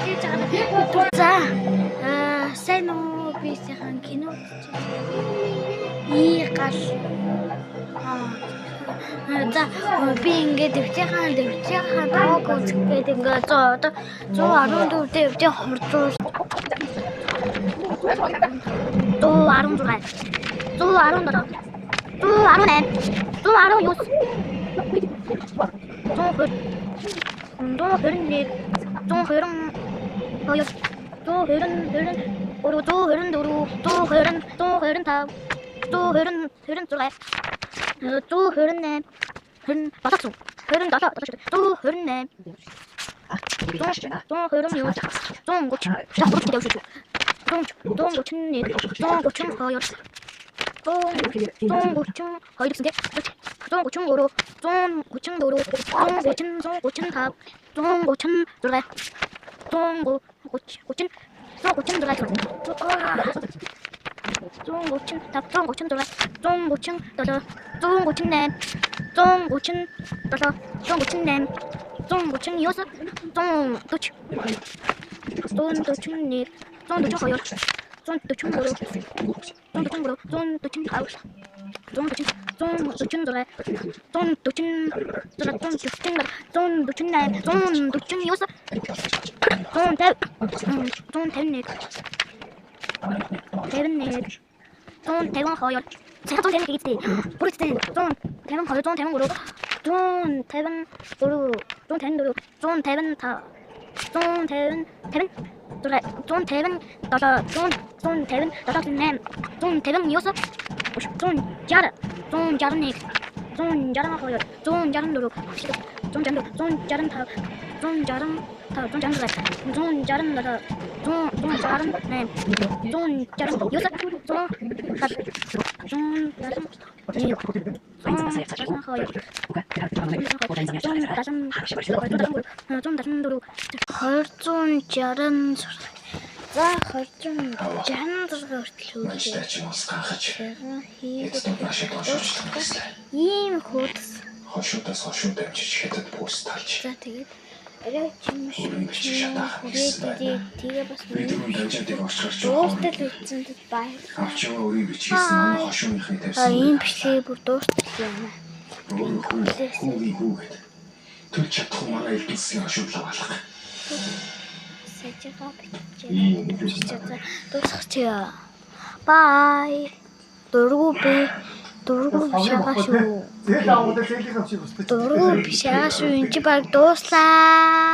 Тэгж байгаа. За. Сайн уу би сайхан кино гал. За би ингээд дэвтэрхаа тоог үзгээд ингээд одоо 114 дэвтэр хорцоо 116 ийм хөөс хошуудаас хошуу дамжиж хятад буус талж. за тэгээд арай тэгээ бас Бидний дамжаадыг орчгорч дуустал үтсэнд баярлалаа. авч яваа өрийн бичсэн манай хошууныхын тавьсан. Ийм бичлэгийг бүр дуустал байна. Хүүгээд төлж чадахгүй манай элдвэсийн хошуудлаа балах. Сэжига бичээ. Дуусчихъя. Бай. Дургу бишага шүү. Дургу бишага шүү. Энд чи баг дууслаа.